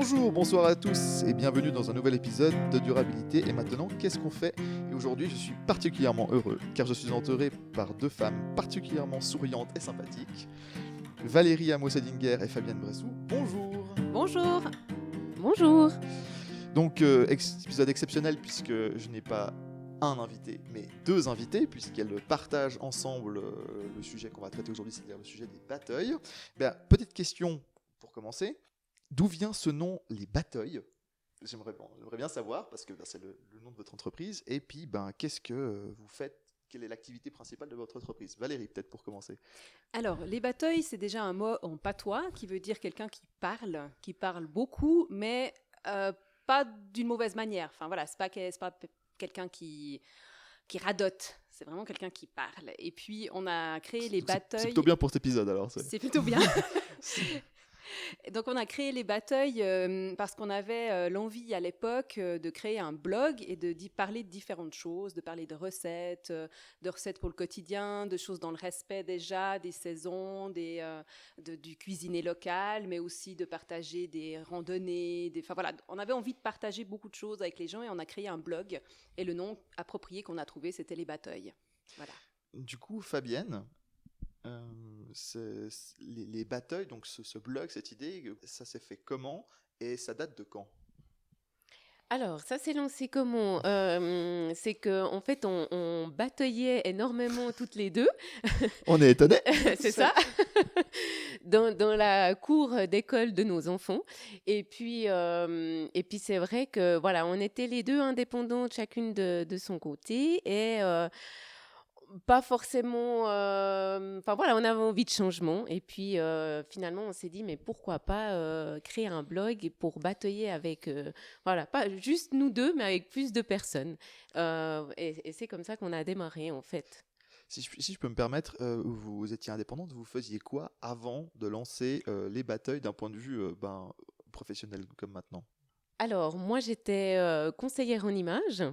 Bonjour, bonsoir à tous et bienvenue dans un nouvel épisode de Durabilité. Et maintenant, qu'est-ce qu'on fait? Et aujourd'hui, je suis particulièrement heureux car je suis entouré par deux femmes particulièrement souriantes et sympathiques. Valérie Amos-Edinger et Fabienne Bressou. Bonjour. Bonjour. Bonjour. Donc, épisode exceptionnel puisque je n'ai pas un invité, mais deux invités, puisqu'elles partagent ensemble le sujet qu'on va traiter aujourd'hui, c'est-à-dire le sujet des batailles. Petite question pour commencer. D'où vient ce nom, les batailles? J'aimerais bien savoir, parce que c'est le nom de votre entreprise. Et puis, qu'est-ce que vous faites? Quelle est l'activité principale de votre entreprise? Valérie, peut-être pour commencer. Alors, les batailles, c'est déjà un mot en patois qui veut dire quelqu'un qui parle beaucoup, mais pas d'une mauvaise manière. Enfin voilà, c'est pas quelqu'un qui radote. C'est vraiment quelqu'un qui parle. Et puis, on a créé les batailles. C'est plutôt bien pour cet épisode, alors. C'est plutôt bien. Donc, on a créé les batailles parce qu'on avait l'envie à l'époque de créer un blog et d'y parler de différentes choses, de parler de recettes pour le quotidien, de choses dans le respect déjà, des saisons, du cuisiner local, mais aussi de partager des randonnées. Enfin voilà, on avait envie de partager beaucoup de choses avec les gens et on a créé un blog. Et le nom approprié qu'on a trouvé, c'était les batailles. Voilà. Du coup, Fabienne, les batailles, donc ce blog, cette idée, ça s'est fait comment et ça date de quand? Alors, ça s'est lancé comment? C'est qu'en fait, on bataillait énormément toutes les deux. On est étonnés. C'est ça. Dans la cour d'école de nos enfants. Et puis c'est vrai que voilà, on était les deux indépendantes, chacune de son côté. Et pas forcément. Enfin voilà, on avait envie de changement. Et puis finalement, on s'est dit, mais pourquoi pas créer un blog pour batailler avec. Voilà, pas juste nous deux, mais avec plus de personnes. Et c'est comme ça qu'on a démarré en fait. Si je peux me permettre, vous étiez indépendante, vous faisiez quoi avant de lancer les batailles d'un point de vue professionnel comme maintenant? Alors, moi, j'étais conseillère en images.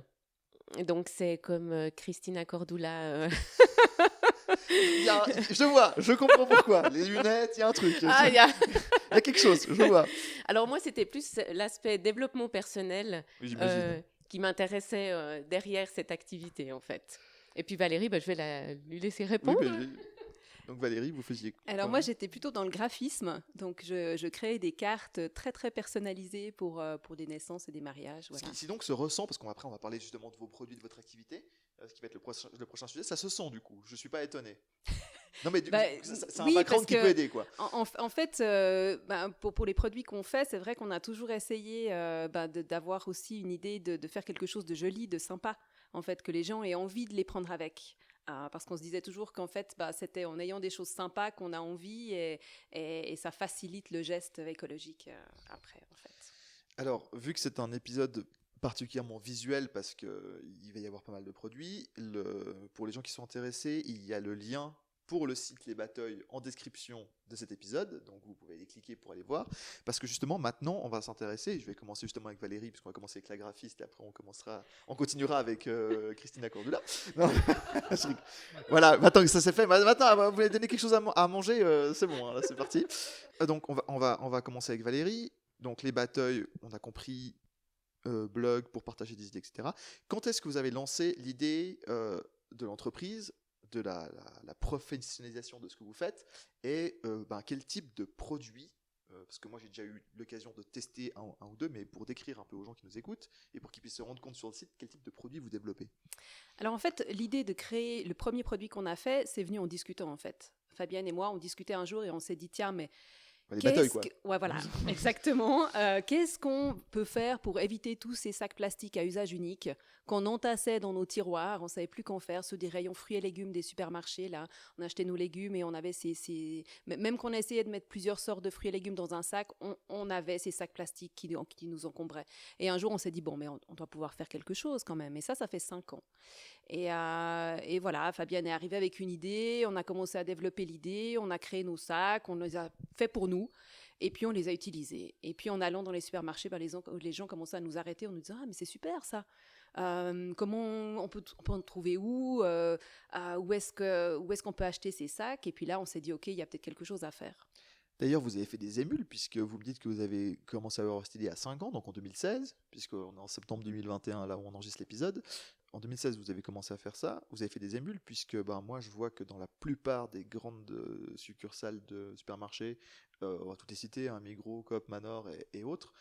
Donc, c'est comme Christina Cordula. Je comprends pourquoi. Les lunettes, il y a un truc. Ah, il y a quelque chose, je vois. Alors, moi, c'était plus l'aspect développement personnel qui m'intéressait derrière cette activité, en fait. Et puis, Valérie, je vais lui laisser répondre. Oui, donc, Valérie, vous faisiez quoi? Alors moi, j'étais plutôt dans le graphisme. Donc, je créais des cartes très, très personnalisées pour des naissances et des mariages. Voilà. Ce qui donc se ressent, parce qu'après, on va parler justement de vos produits, de votre activité, ce qui va être le prochain sujet. Ça se sent, du coup. Je ne suis pas étonné. Non, mais c'est un background qui peut aider, quoi. En fait, pour les produits qu'on fait, c'est vrai qu'on a toujours essayé d'avoir aussi une idée de faire quelque chose de joli, de sympa, en fait, que les gens aient envie de les prendre avec. Parce qu'on se disait toujours qu'en fait, c'était en ayant des choses sympas qu'on a envie et ça facilite le geste écologique après, en fait. Alors, vu que c'est un épisode particulièrement visuel parce qu'il va y avoir pas mal de produits, pour les gens qui sont intéressés, il y a le lien pour le site Les Batailles en description de cet épisode, donc vous pouvez aller cliquer pour aller voir, parce que justement maintenant on va s'intéresser, je vais commencer justement avec Valérie, puisqu'on va commencer avec la graphiste, et après on continuera avec Christina Cordula. Voilà, maintenant que ça s'est fait, maintenant vous voulez donner quelque chose à manger, c'est bon, hein, là c'est parti. Donc on va commencer avec Valérie, donc Les Batailles, on a compris, blog pour partager des idées, etc. Quand est-ce que vous avez lancé l'idée de l'entreprise, de la professionnalisation de ce que vous faites et quel type de produit, parce que moi j'ai déjà eu l'occasion de tester un ou deux, mais pour décrire un peu aux gens qui nous écoutent et pour qu'ils puissent se rendre compte sur le site, quel type de produit vous développez? Alors en fait, l'idée de créer le premier produit qu'on a fait, c'est venu en discutant en fait. Fabienne et moi, on discutait un jour et on s'est dit, tiens, mais les batailles, quoi. Ouais, voilà, exactement. Qu'est-ce qu'on peut faire pour éviter tous ces sacs plastiques à usage unique qu'on entassait dans nos tiroirs? On savait plus qu'en faire, ceux des rayons fruits et légumes des supermarchés. Là, on achetait nos légumes et on avait même qu'on essayait de mettre plusieurs sortes de fruits et légumes dans un sac, on avait ces sacs plastiques qui nous encombraient. Et un jour, on s'est dit, bon, mais on doit pouvoir faire quelque chose quand même. Et ça fait 5 ans. Et voilà, Fabienne est arrivée avec une idée, on a commencé à développer l'idée, on a créé nos sacs, on les a faits pour nous, et puis on les a utilisés. Et puis en allant dans les supermarchés, les gens commençaient à nous arrêter en nous disant « Ah, mais c'est super ça ! Comment on peut en trouver où est-ce qu'on peut acheter ces sacs ?» Et puis là, on s'est dit « Ok, il y a peut-être quelque chose à faire. » D'ailleurs, vous avez fait des émules, puisque vous me dites que vous avez commencé à avoir cette idée à 5 ans, donc en 2016, puisqu'on est en septembre 2021, là où on enregistre l'épisode. En 2016, vous avez commencé à faire ça. Vous avez fait des émules, puisque moi, je vois que dans la plupart des grandes succursales de supermarchés, on va toutes les citer, hein, Migros, Coop, Manor et autres,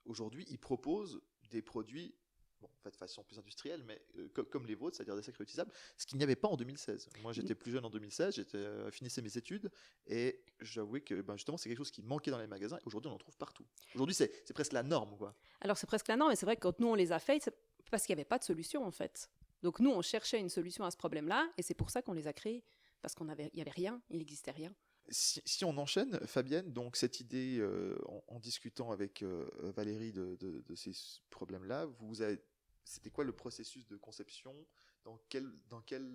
aujourd'hui, ils proposent des produits, bon, en fait, de façon plus industrielle, mais comme les vôtres, c'est-à-dire des sacs réutilisables, ce qu'il n'y avait pas en 2016. Moi, j'étais plus jeune en 2016, finissais mes études, et j'avouais que justement, c'est quelque chose qui manquait dans les magasins, et aujourd'hui, on en trouve partout. Aujourd'hui, c'est presque la norme, quoi. Alors c'est presque la norme, mais c'est vrai que quand nous on les a faits, c'est parce qu'il n'y avait pas de solution en fait. Donc nous on cherchait une solution à ce problème-là, et c'est pour ça qu'on les a créés, parce il y avait rien, il n'existait rien. Si on enchaîne, Fabienne, donc cette idée, en discutant avec Valérie de ces problèmes-là, c'était quoi le processus de conception? Dans quel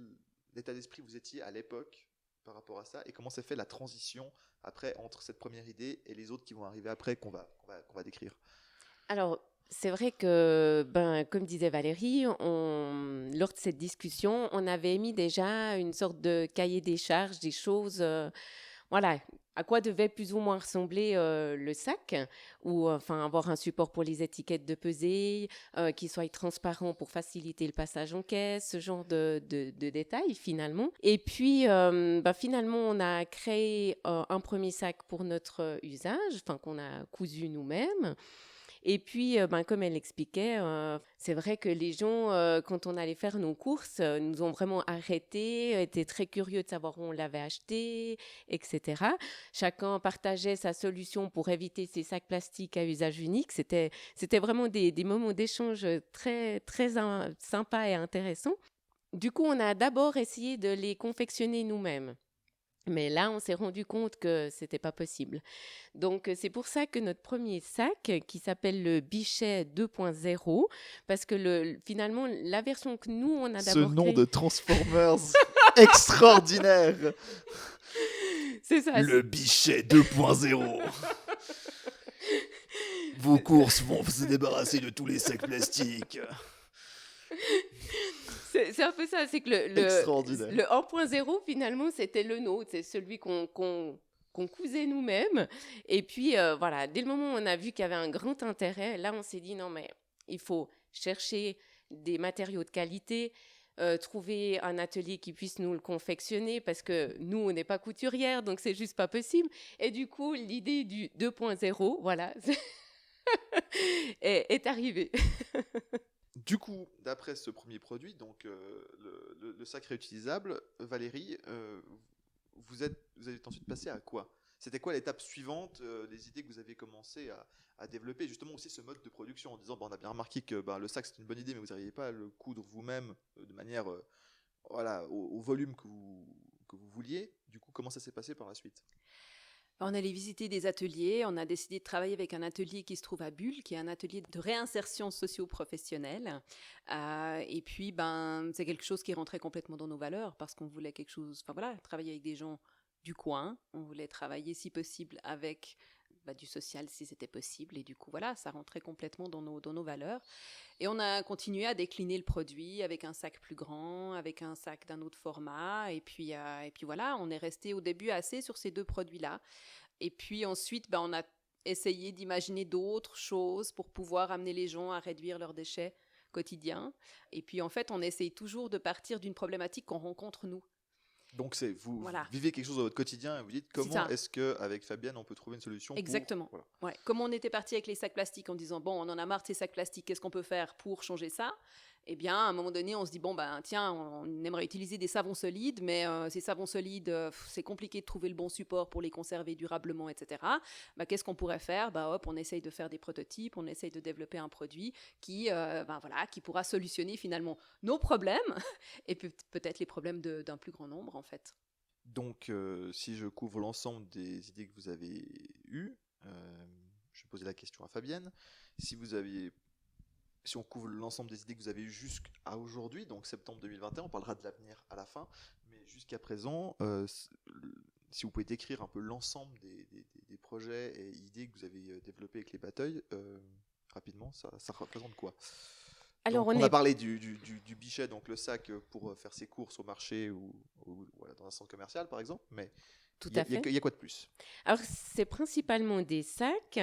état d'esprit vous étiez à l'époque par rapport à ça? Et comment s'est fait la transition après entre cette première idée et les autres qui vont arriver après qu'on va décrire? Alors, c'est vrai que, comme disait Valérie, lors de cette discussion, on avait mis déjà une sorte de cahier des charges, des choses, voilà, à quoi devait plus ou moins ressembler le sac, ou enfin avoir un support pour les étiquettes de pesée, qui soit transparent pour faciliter le passage en caisse, ce genre de détails finalement. Et puis, finalement, on a créé un premier sac pour notre usage, enfin qu'on a cousu nous-mêmes. Et puis, comme elle l'expliquait, c'est vrai que les gens, quand on allait faire nos courses, nous ont vraiment arrêtés, étaient très curieux de savoir où on l'avait acheté, etc. Chacun partageait sa solution pour éviter ces sacs plastiques à usage unique. C'était vraiment des moments d'échange très, très sympas et intéressants. Du coup, on a d'abord essayé de les confectionner nous-mêmes. Mais là, on s'est rendu compte que c'était pas possible. Donc, c'est pour ça que notre premier sac, qui s'appelle le Bichet 2.0, parce que finalement, la version que nous, on a Ce d'abord nom créée... de Transformers extraordinaire! C'est ça. Le Bichet 2.0. Vos courses vont se débarrasser de tous les sacs plastiques. C'est un peu ça, c'est que Extraordinaire. le 1.0, finalement, c'était le nôtre, c'est celui qu'on cousait nous-mêmes. Et puis, voilà, dès le moment où on a vu qu'il y avait un grand intérêt, là, on s'est dit, non, mais il faut chercher des matériaux de qualité, trouver un atelier qui puisse nous le confectionner, parce que nous, on n'est pas couturière, donc c'est juste pas possible. Et du coup, l'idée du 2.0, voilà, est arrivée. Du coup, d'après ce premier produit, donc le sac réutilisable, Valérie, vous êtes ensuite passé à quoi? C'était quoi l'étape suivante, les idées que vous avez commencé à développer, justement aussi ce mode de production, en disant, on a bien remarqué que le sac c'est une bonne idée, mais vous n'arrivez pas à le coudre vous-même de manière voilà, au volume que vous vouliez. Du coup, comment ça s'est passé par la suite? On allait visiter des ateliers, on a décidé de travailler avec un atelier qui se trouve à Bulle, qui est un atelier de réinsertion socio-professionnelle. Et puis, c'est quelque chose qui rentrait complètement dans nos valeurs, parce qu'on voulait quelque chose, enfin voilà, travailler avec des gens du coin, on voulait travailler si possible avec du social si c'était possible, et du coup voilà, ça rentrait complètement dans nos valeurs. Et on a continué à décliner le produit avec un sac plus grand, avec un sac d'un autre format. Et puis voilà, on est resté au début assez sur ces deux produits-là. Et puis ensuite, on a essayé d'imaginer d'autres choses pour pouvoir amener les gens à réduire leurs déchets quotidiens. Et puis en fait, on essaye toujours de partir d'une problématique qu'on rencontre nous. Donc vous Voilà. vivez quelque chose dans votre quotidien et vous dites comment est-ce qu'avec Fabienne on peut trouver une solution Exactement. pour... Voilà. Ouais. Comme on était parti avec les sacs plastiques en disant bon, on en a marre de ces sacs plastiques, qu'est-ce qu'on peut faire pour changer ça? Eh bien, à un moment donné, on se dit bon tiens, on aimerait utiliser des savons solides, mais ces savons solides, c'est compliqué de trouver le bon support pour les conserver durablement, etc. Qu'est-ce qu'on pourrait faire? On essaye de faire des prototypes, on essaye de développer un produit qui pourra solutionner finalement nos problèmes et peut-être les problèmes d'un plus grand nombre en fait. Donc, si je couvre l'ensemble des idées que vous avez eues, je vais poser la question à Fabienne. Si on couvre l'ensemble des idées que vous avez eues jusqu'à aujourd'hui, donc septembre 2021, on parlera de l'avenir à la fin, mais jusqu'à présent, si vous pouvez décrire un peu l'ensemble des projets et idées que vous avez développés avec les Bateuils, rapidement, ça représente quoi? Alors, donc, on a parlé du Bichet, donc le sac pour faire ses courses au marché ou voilà, dans un centre commercial par exemple, mais Tout Il y a, à fait. il y a quoi de plus? Alors, c'est principalement des sacs,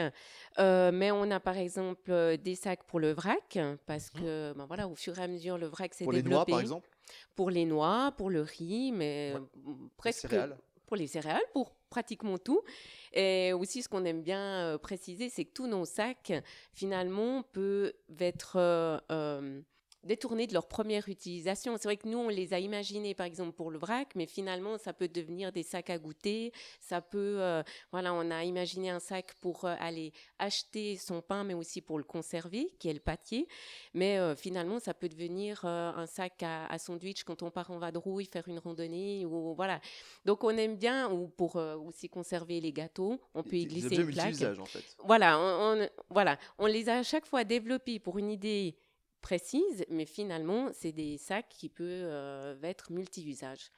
mais on a par exemple des sacs pour le vrac, parce Mhm. que ben voilà, au fur et à mesure, le vrac s'est Pour les noix, par développé. exemple? Pour les noix, pour le riz, mais Ouais. Les presque céréales? pour les céréales, pour pratiquement tout. Et aussi, ce qu'on aime bien préciser, c'est que tous nos sacs, finalement, peuvent être détournés de leur première utilisation. C'est vrai que nous, on les a imaginés, par exemple, pour le vrac, mais finalement, ça peut devenir des sacs à goûter. Ça peut, voilà, on a imaginé un sac pour aller acheter son pain, mais aussi pour le conserver, qui est le pâtier. Mais finalement, ça peut devenir un sac à sandwich quand on part en vadrouille, faire une randonnée, ou voilà. Donc, on aime bien, ou pour aussi conserver les gâteaux, on peut y Des glisser objets une plaque. multi-usages, en fait. Voilà, voilà, on les a à chaque fois développés pour une idée précise, mais finalement, c'est des sacs qui peuvent être multi-usages.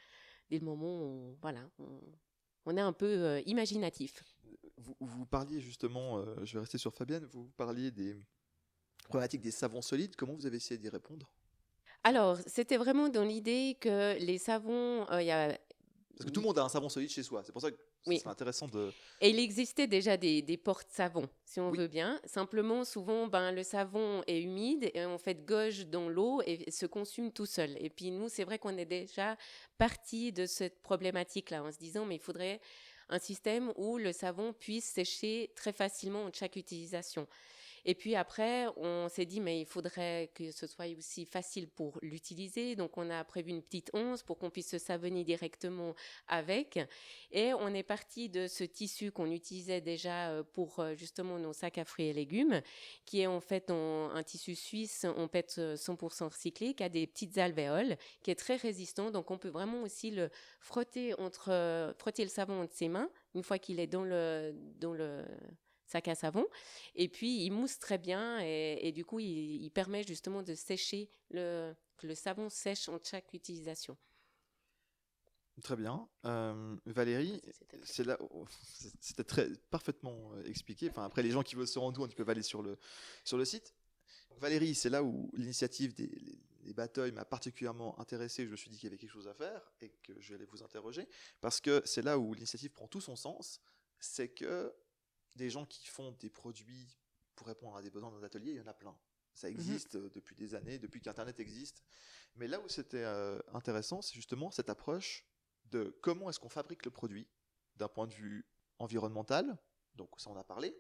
Dès le moment où voilà, on est un peu imaginatif. Vous parliez justement, je vais rester sur Fabienne, vous parliez des problématiques des savons solides. Comment vous avez essayé d'y répondre? Alors, c'était vraiment dans l'idée que les savons, il y a Parce que tout le monde a un savon solide chez soi. C'est pour ça que ce oui. serait intéressant de... Et il existait déjà des porte-savons, si on Oui, veut bien. Simplement, souvent, ben, le savon est humide et en fait gauge dans l'eau et se consume tout seul. Et puis nous, c'est vrai qu'on est déjà parti de cette problématique-là en se disant, mais il faudrait un système où le savon puisse sécher très facilement en chaque utilisation. Et puis après, on s'est dit, mais il faudrait que ce soit aussi facile pour l'utiliser. Donc, on a prévu une petite once pour qu'on puisse se savonner directement avec. Et on est parti de ce tissu qu'on utilisait déjà pour justement nos sacs à fruits et légumes, qui est en fait un tissu suisse en PET 100% recyclé, qui a des petites alvéoles, qui est très résistant. Donc, on peut vraiment aussi le frotter frotter le savon entre ses mains, une fois qu'il est dans le sac à savon. Et puis, il mousse très bien et du coup, il permet justement de sécher, que le savon sèche en chaque utilisation. très bien. Valérie, Ça, c'était très c'est là, c'était très parfaitement expliqué. Enfin, après, les gens qui veulent se rendre compte, ils peuvent aller sur le site. Valérie, c'est là où l'initiative des batailles m'a particulièrement intéressé. Je me suis dit qu'il y avait quelque chose à faire et que je vais aller vous interroger. Parce que c'est là où l'initiative prend tout son sens. C'est que des gens qui font des produits pour répondre à des besoins dans les ateliers, il y en a plein. Ça existe depuis des années, depuis qu'Internet existe. Mais là où c'était intéressant, c'est justement cette approche de comment est-ce qu'on fabrique le produit d'un point de vue environnemental. Donc ça, on a parlé.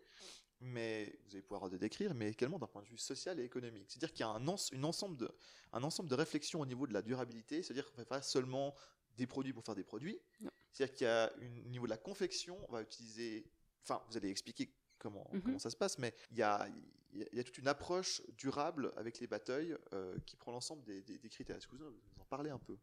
Mais vous allez pouvoir le décrire, mais également d'un point de vue social et économique. C'est-à-dire qu'il y a un ensemble de réflexions au niveau de la durabilité. C'est-à-dire qu'on ne fait pas seulement des produits pour faire des produits. Non. C'est-à-dire qu'il y a au niveau de la confection, on va utiliser... Enfin, vous allez expliquer comment ça se passe, mais il y a toute une approche durable avec les batailles qui prend l'ensemble des critères. Est-ce que vous en parlez un peu?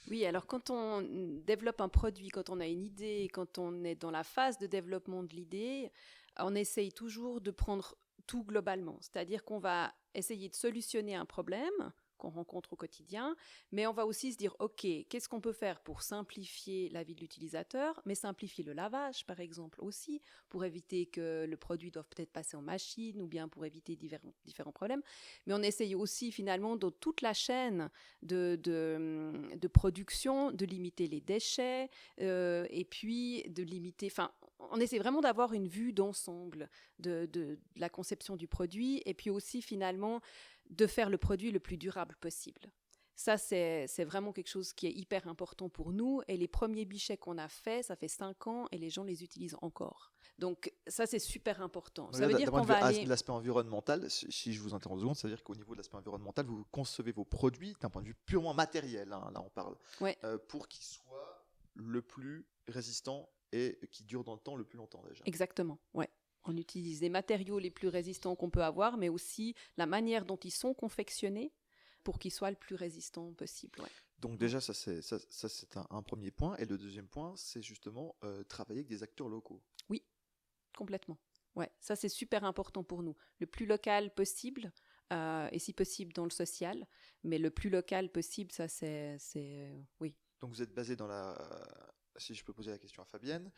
Oui, alors quand on développe un produit, quand on a une idée, quand on est dans la phase de développement de l'idée, on essaye toujours de prendre tout globalement. C'est-à-dire qu'on va essayer de solutionner un problème qu'on rencontre au quotidien, mais on va aussi se dire, OK, qu'est-ce qu'on peut faire pour simplifier la vie de l'utilisateur, mais simplifier le lavage, par exemple, aussi, pour éviter que le produit doive peut-être passer en machine, ou bien pour éviter différents problèmes. Mais on essaye aussi, finalement, dans toute la chaîne de production, de limiter les déchets, et puis de limiter... Enfin, on essaie vraiment d'avoir une vue d'ensemble de la conception du produit, et puis aussi, finalement, de faire le produit le plus durable possible. Ça, c'est vraiment quelque chose qui est hyper important pour nous. Et les premiers bichets qu'on a faits, ça fait 5 ans et les gens les utilisent encore. Donc ça, c'est super important. Donc Ça là, veut d'un dire point qu'on de vue va aller... de l'aspect environnemental, si je vous interromps 2 secondes, ça veut dire qu'au niveau de l'aspect environnemental, vous concevez vos produits d'un point de vue purement matériel, hein, là on parle, Ouais, pour qu'ils soient le plus résistants et qui durent dans le temps le plus longtemps déjà. exactement. Ouais. On utilise les matériaux les plus résistants qu'on peut avoir, mais aussi la manière dont ils sont confectionnés pour qu'ils soient le plus résistants possible. Ouais. Donc déjà, ça c'est un premier point. Et le deuxième point, c'est justement travailler avec des acteurs locaux. Oui, complètement. Ouais, ça c'est super important pour nous. Le plus local possible, et si possible dans le social, mais le plus local possible, ça oui. Donc vous êtes basé dans la... si je peux poser la question à Fabienne,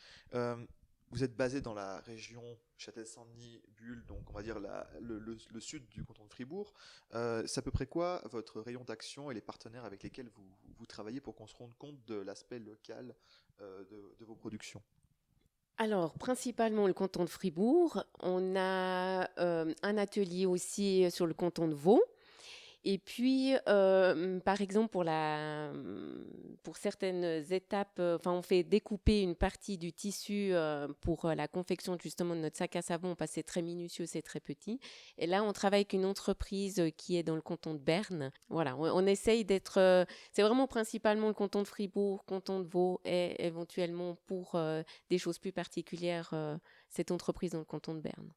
vous êtes basé dans la région Châtel-Saint-Denis, Bulle, donc on va dire le sud du canton de Fribourg. C'est à peu près quoi votre rayon d'action et les partenaires avec lesquels vous travaillez pour qu'on se rende compte de l'aspect local de vos productions? Alors, principalement le canton de Fribourg. On a un atelier aussi sur le canton de Vaud. Et puis, par exemple, pour certaines étapes, on fait découper une partie du tissu pour la confection justement de notre sac à savon, parce que c'est très minutieux, c'est très petit. Et là, on travaille avec une entreprise qui est dans le canton de Berne. Voilà, on essaye d'être... c'est vraiment principalement le canton de Fribourg, canton de Vaud, et éventuellement pour des choses plus particulières, cette entreprise dans le canton de Berne.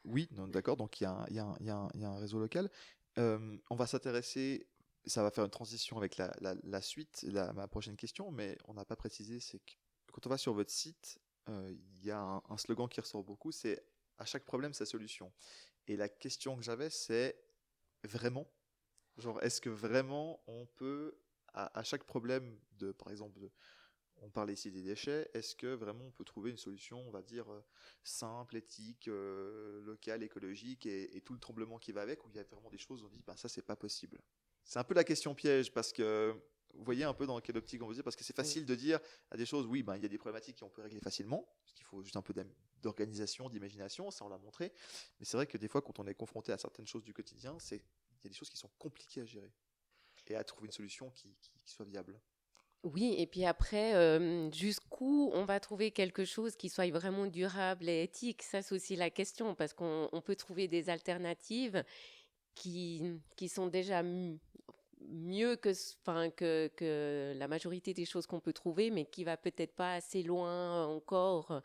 Oui, non, d'accord, donc il y a un réseau local. On va s'intéresser, ça va faire une transition avec la suite, ma prochaine question, mais on n'a pas précisé, c'est que quand on va sur votre site, il y a un slogan qui ressort beaucoup, c'est « À chaque problème, sa solution ». Et la question que j'avais, c'est vraiment, genre, est-ce que vraiment on peut, à chaque problème par exemple, on parle ici des déchets, est-ce que vraiment on peut trouver une solution, on va dire, simple, éthique, locale, écologique et tout le tremblement qui va avec, où il y a vraiment des choses où on dit, bah, ça, c'est pas possible. C'est un peu la question piège, parce que vous voyez un peu dans quelle optique on veut dire, parce que c'est facile de dire à des choses, oui, ben, il y a des problématiques qu'on peut régler facilement, parce qu'il faut juste un peu d'organisation, d'imagination, ça on l'a montré, mais c'est vrai que des fois, quand on est confronté à certaines choses du quotidien, il y a des choses qui sont compliquées à gérer et à trouver une solution qui soit viable. Oui, et puis après, jusqu'où on va trouver quelque chose qui soit vraiment durable et éthique? Ça, c'est aussi la question, parce qu'on peut trouver des alternatives qui sont déjà mieux que la majorité des choses qu'on peut trouver, mais qui va peut-être pas assez loin encore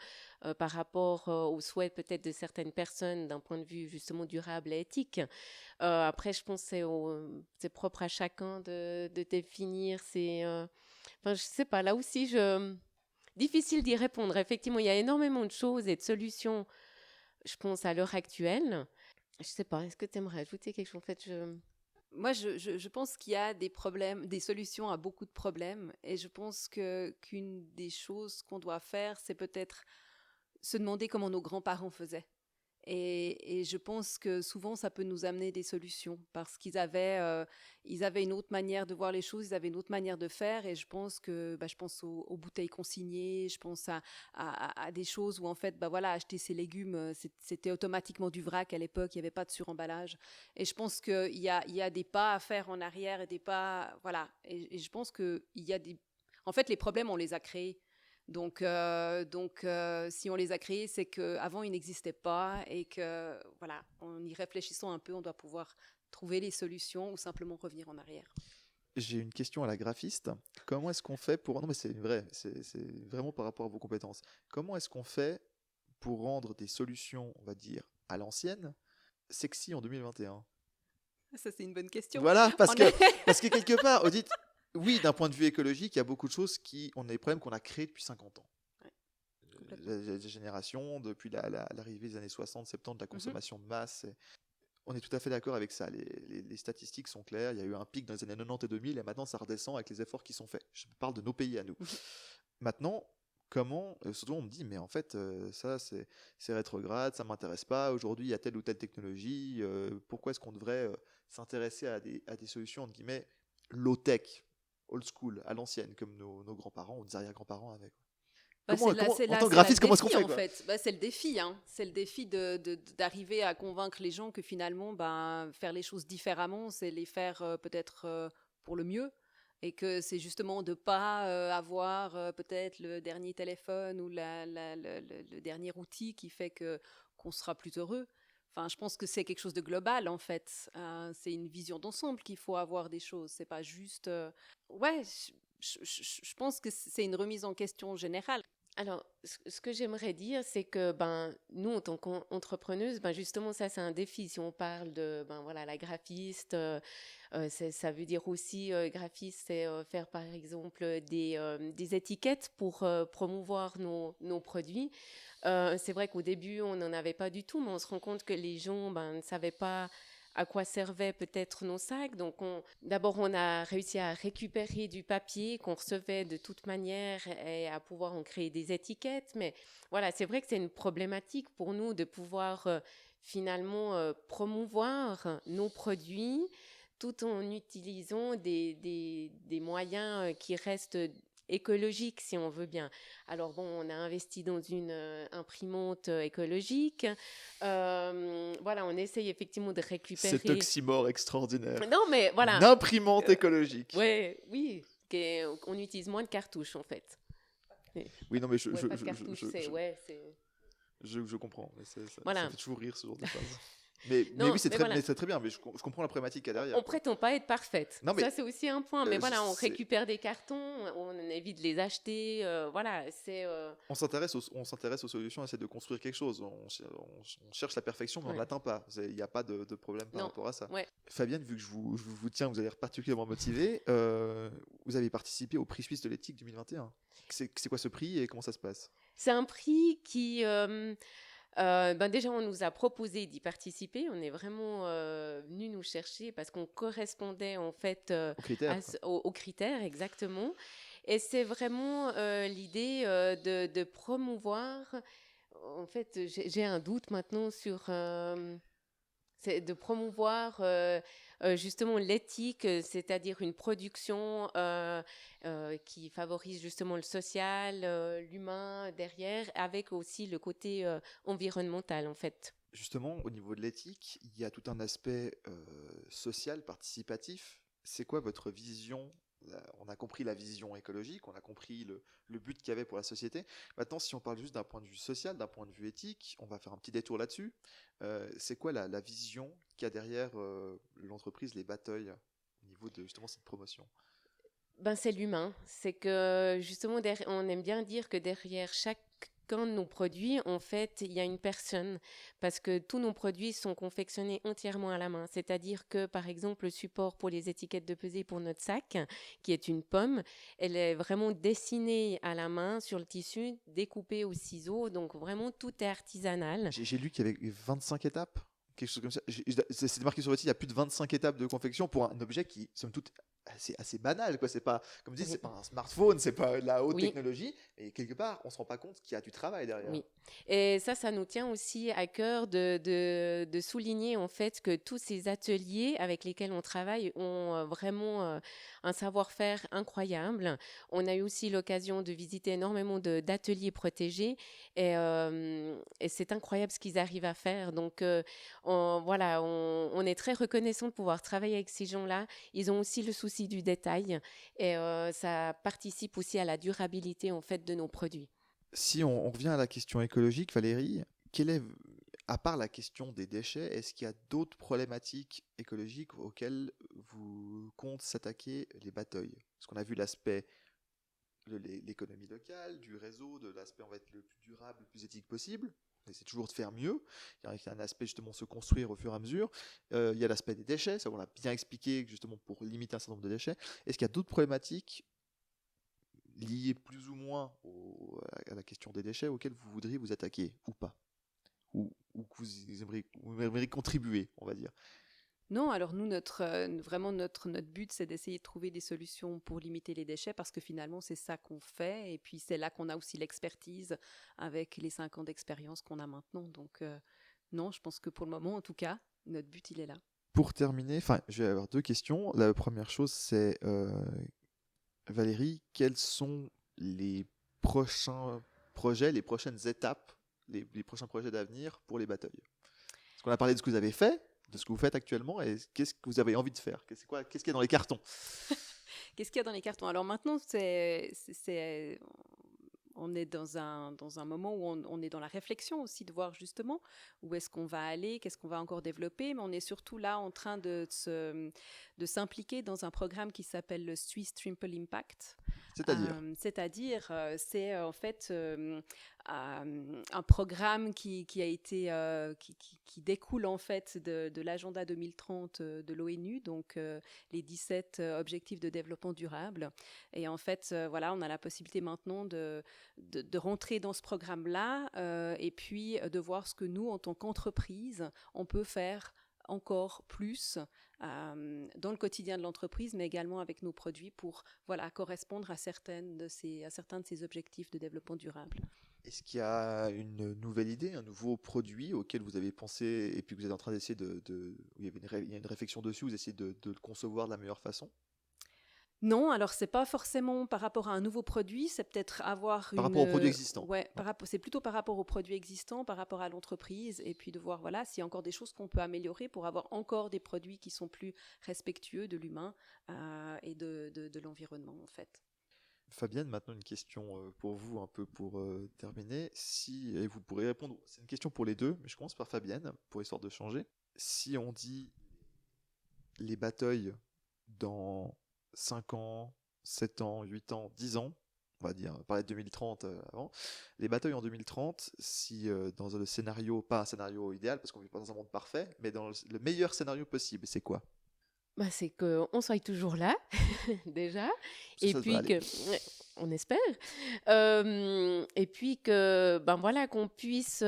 par rapport aux souhaits peut-être de certaines personnes d'un point de vue justement durable et éthique. Après, je pense que c'est propre à chacun de définir je sais pas, là aussi, difficile d'y répondre. Effectivement, il y a énormément de choses et de solutions, je pense, à l'heure actuelle. Je sais pas, est-ce que tu aimerais ajouter quelque chose? En fait, Moi, je pense qu'il y a des problèmes, des solutions à beaucoup de problèmes. Et je pense qu'une des choses qu'on doit faire, c'est peut-être se demander comment nos grands-parents faisaient. Et je pense que souvent, ça peut nous amener des solutions parce ils avaient une autre manière de voir les choses, ils avaient une autre manière de faire. Et je pense je pense aux bouteilles consignées, je pense à des choses où en fait, voilà, acheter ses légumes, c'était automatiquement du vrac à l'époque, il n'y avait pas de suremballage. Et je pense il y a des pas à faire en arrière et des pas, voilà. Et je pense en fait, les problèmes, on les a créés. Si on les a créés, c'est qu'avant, ils n'existaient pas et que, voilà, en y réfléchissant un peu, on doit pouvoir trouver les solutions ou simplement revenir en arrière. J'ai une question à la graphiste. Comment est-ce qu'on fait pour... Non, mais c'est vraiment par rapport à vos compétences. Comment est-ce qu'on fait pour rendre des solutions, on va dire, à l'ancienne, sexy en 2021? Ça, c'est une bonne question. Voilà, parce que quelque part, on dit, oui, d'un point de vue écologique, il y a beaucoup de choses on a des problèmes qu'on a créés depuis 50 ans. La génération, depuis l'arrivée des années 60, 70, de la consommation de masse, on est tout à fait d'accord avec ça. Les statistiques sont claires. Il y a eu un pic dans les années 90 et 2000 et maintenant ça redescend avec les efforts qui sont faits. Je parle de nos pays à nous. Maintenant, comment, surtout on me dit, mais en fait, ça c'est rétrograde, ça m'intéresse pas. Aujourd'hui, il y a telle ou telle technologie. Pourquoi est-ce qu'on devrait s'intéresser à des solutions, entre guillemets, low-tech, old school, à l'ancienne, comme nos grands-parents ou nos arrière-grands-parents avaient? En tant que graphiste, comment est-ce qu'on fait, en fait. C'est le défi, hein. C'est le défi d'arriver à convaincre les gens que finalement, faire les choses différemment, c'est les faire peut-être pour le mieux. Et que c'est justement de ne pas avoir peut-être le dernier téléphone ou le dernier outil qui fait qu'on sera plus heureux. Enfin, je pense que c'est quelque chose de global, en fait. C'est une vision d'ensemble qu'il faut avoir des choses. C'est pas juste... Ouais, je pense que c'est une remise en question générale. Alors, ce que j'aimerais dire, c'est que nous, en tant qu'entrepreneuses, justement, ça, c'est un défi. Si on parle de voilà, la graphiste, ça veut dire aussi, graphiste, c'est faire, par exemple, des étiquettes pour promouvoir nos produits. C'est vrai qu'au début, on n'en avait pas du tout, mais on se rend compte que les gens ne savaient pas à quoi servaient peut-être nos sacs. Donc, d'abord, on a réussi à récupérer du papier qu'on recevait de toute manière et à pouvoir en créer des étiquettes. Mais voilà, c'est vrai que c'est une problématique pour nous de pouvoir finalement promouvoir nos produits tout en utilisant des moyens qui restent écologiques, si on veut bien. Alors bon, on a investi dans une imprimante écologique. Voilà, on essaye effectivement de récupérer... Cet oxymore extraordinaire. Non, mais voilà. Une imprimante écologique. Oui, on utilise moins de cartouches, en fait. Oui, non, mais je comprends. Mais ça fait toujours rire, ce genre de choses. Mais oui, c'est très bien. Mais je comprends la problématique qu'il y a derrière. On prétend pas être parfaite. Non, mais ça, c'est aussi un point. Mais voilà, on récupère des cartons, on évite de les acheter. Voilà, on s'intéresse aux solutions, on essaie de construire quelque chose. On cherche la perfection, mais on ne l'atteint pas. Il n'y a pas de problème par rapport à ça. Ouais. Fabienne, vu que je vous tiens, vous avez l'air particulièrement motivée. Vous avez participé au prix suisse de l'éthique 2021. C'est quoi ce prix et comment ça se passe? C'est un prix qui... déjà, on nous a proposé d'y participer. On est vraiment venu nous chercher parce qu'on correspondait en fait aux critères, exactement. Et c'est vraiment l'idée de promouvoir. En fait, j'ai un doute maintenant sur. C'est de promouvoir justement l'éthique, c'est-à-dire une production qui favorise justement le social, l'humain derrière, avec aussi le côté environnemental en fait. Justement, au niveau de l'éthique, il y a tout un aspect social, participatif. C'est quoi votre vision? On a compris la vision écologique, on a compris le but qu'il y avait pour la société. Maintenant, si on parle juste d'un point de vue social, d'un point de vue éthique, on va faire un petit détour là-dessus. C'est quoi la vision qu'il y a derrière l'entreprise Les Bateuils au niveau de justement cette promotion? C'est l'humain. C'est que justement, on aime bien dire que derrière chacun de nos produits, en fait, il y a une personne parce que tous nos produits sont confectionnés entièrement à la main. C'est-à-dire que, par exemple, le support pour les étiquettes de pesée pour notre sac, qui est une pomme, elle est vraiment dessinée à la main sur le tissu, découpée au ciseau. Donc, vraiment, tout est artisanal. J'ai lu qu'il y avait 25 étapes, quelque chose comme ça. C'est marqué sur le site, il y a plus de 25 étapes de confection pour un objet qui, somme toute, assez banal, quoi. C'est pas, comme je dis, c'est pas un smartphone, c'est pas de la haute technologie, et quelque part, on se rend pas compte qu'il y a du travail derrière. Oui. Et ça nous tient aussi à cœur de souligner en fait que tous ces ateliers avec lesquels on travaille ont vraiment un savoir-faire incroyable. On a eu aussi l'occasion de visiter énormément d'ateliers protégés et c'est incroyable ce qu'ils arrivent à faire. Donc on est très reconnaissant de pouvoir travailler avec ces gens-là. Ils ont aussi le souci du détail et ça participe aussi à la durabilité en fait de nos produits. Si on revient à la question écologique, Valérie, à part la question des déchets, est-ce qu'il y a d'autres problématiques écologiques auxquelles vous comptez s'attaquer Les Bateuils? Parce qu'on a vu l'aspect de l'économie locale, du réseau, de l'aspect on va être le plus durable, le plus éthique possible. On essaie toujours de faire mieux. Il y a un aspect justement se construire au fur et à mesure. Il y a l'aspect des déchets, ça on l'a bien expliqué justement pour limiter un certain nombre de déchets. Est-ce qu'il y a d'autres problématiques liées plus ou moins à la question des déchets auxquelles vous voudriez vous attaquer ou pas, ou que vous aimeriez contribuer, on va dire? Non, alors nous, vraiment notre but, c'est d'essayer de trouver des solutions pour limiter les déchets parce que finalement, c'est ça qu'on fait. Et puis, c'est là qu'on a aussi l'expertise avec les 5 ans d'expérience qu'on a maintenant. Donc, non, je pense que pour le moment, en tout cas, notre but, il est là. Pour terminer, je vais avoir 2 questions. La première chose, c'est Valérie, quels sont les prochains projets, les prochaines étapes, les prochains projets d'avenir pour Les Bateuils? Parce qu'on a parlé de ce que vous avez fait, de ce que vous faites actuellement, et qu'est-ce que vous avez envie de faire? Qu'est-ce qu'il y a dans les cartons? Qu'est-ce qu'il y a dans les cartons? Alors maintenant, on est dans un moment où on est dans la réflexion aussi de voir justement où est-ce qu'on va aller, qu'est-ce qu'on va encore développer, mais on est surtout là en train de s'impliquer dans un programme qui s'appelle le Swiss Triple Impact. C'est-à-dire, c'est en fait un programme qui a été qui découle en fait de l'agenda 2030 de l'ONU, donc les 17 objectifs de développement durable. Et en fait, voilà, on a la possibilité maintenant de rentrer dans ce programme-là et puis de voir ce que nous, en tant qu'entreprise, on peut faire encore plus dans le quotidien de l'entreprise, mais également avec nos produits pour correspondre à certains de ces objectifs de développement durable. Est-ce qu'il y a une nouvelle idée, un nouveau produit auquel vous avez pensé et puis que vous êtes en train d'essayer il y a une réflexion dessus, vous essayez de le concevoir de la meilleure façon? Non, alors c'est pas forcément par rapport à un nouveau produit, c'est peut-être avoir Par rapport aux produits existants. ouais, c'est plutôt par rapport aux produits existants, par rapport à l'entreprise, et puis de voir voilà s'il y a encore des choses qu'on peut améliorer pour avoir encore des produits qui sont plus respectueux de l'humain et de l'environnement en fait. Fabienne, maintenant une question pour vous, un peu pour terminer. Et vous pourrez répondre, c'est une question pour les deux, mais je commence par Fabienne, pour histoire de changer. Si on dit les batailles dans 5 ans, 7 ans, 8 ans, 10 ans, on va dire, parler de 2030 avant, les batailles en 2030, si dans le scénario, pas un scénario idéal, parce qu'on ne vit pas dans un monde parfait, mais dans le meilleur scénario possible, c'est quoi? Bah, c'est qu'on soit toujours là, déjà, Ça, et ça puis devrait aller. ouais, on espère, et puis ben voilà, qu'on puisse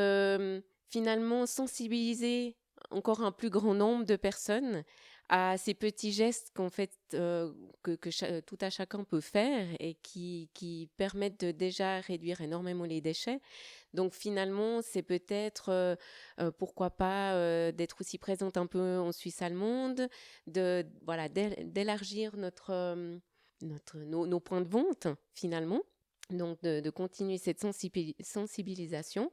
finalement sensibiliser encore un plus grand nombre de personnes à ces petits gestes qu'en fait, que tout à chacun peut faire et qui permettent de déjà réduire énormément les déchets. Donc finalement, c'est peut-être, pourquoi pas, d'être aussi présente un peu en Suisse allemande, voilà, d'élargir nos points de vente finalement, donc de continuer cette sensibilisation.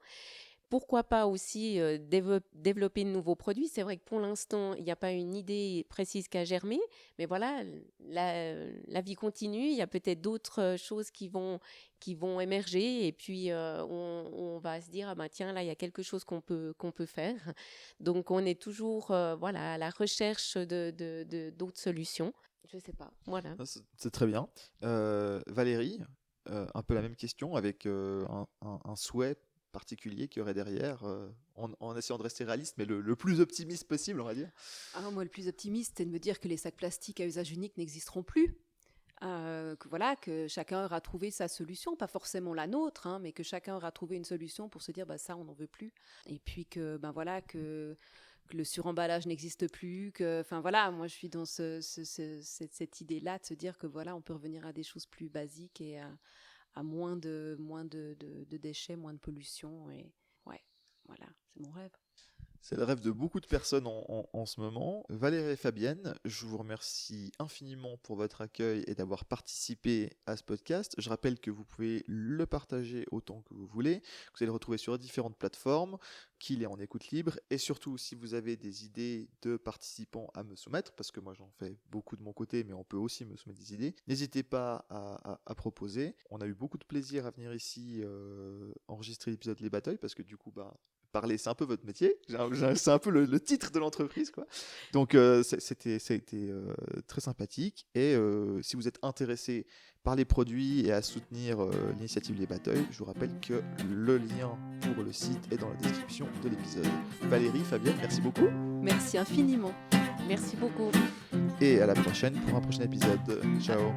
Pourquoi pas aussi développer de nouveaux produits. C'est vrai que pour l'instant, il n'y a pas une idée précise qui a germé, mais voilà, la vie continue. Il y a peut-être d'autres choses qui vont émerger, et puis on va se dire, ah ben tiens, là, il y a quelque chose qu'on peut faire. Donc, on est toujours voilà, à la recherche d'autres solutions. Je ne sais pas, voilà. C'est très bien. Valérie, un peu la même question, avec un souhait particulier qu'il y aurait derrière, en essayant de rester réaliste, mais le plus optimiste possible, on va dire. Moi, le plus optimiste, c'est de me dire que les sacs plastiques à usage unique n'existeront plus. Que chacun aura trouvé sa solution, pas forcément la nôtre, hein, mais que chacun aura trouvé une solution pour se dire ça on n'en veut plus, et puis que le suremballage n'existe plus, moi je suis dans cette idée-là de se dire que on peut revenir à des choses plus basiques et à moins de déchets, moins de pollution, et voilà, c'est mon rêve. C'est le rêve de beaucoup de personnes en ce moment. Valérie et Fabienne, je vous remercie infiniment pour votre accueil et d'avoir participé à ce podcast. Je rappelle que vous pouvez le partager autant que vous voulez. Vous allez le retrouver sur différentes plateformes, qu'il est en écoute libre. Et surtout, si vous avez des idées de participants à me soumettre, parce que moi j'en fais beaucoup de mon côté, mais on peut aussi me soumettre des idées, n'hésitez pas à proposer. On a eu beaucoup de plaisir à venir ici enregistrer l'épisode Les Batailles, parce que du coup, parler, c'est un peu votre métier. C'est un peu le titre de l'entreprise, quoi. Donc, ça a été très sympathique. Et si vous êtes intéressé par les produits et à soutenir l'initiative Les Batailles, je vous rappelle que le lien pour le site est dans la description de l'épisode. Valérie, Fabienne, merci beaucoup. Merci infiniment. Merci beaucoup. Et à la prochaine pour un prochain épisode. Ciao.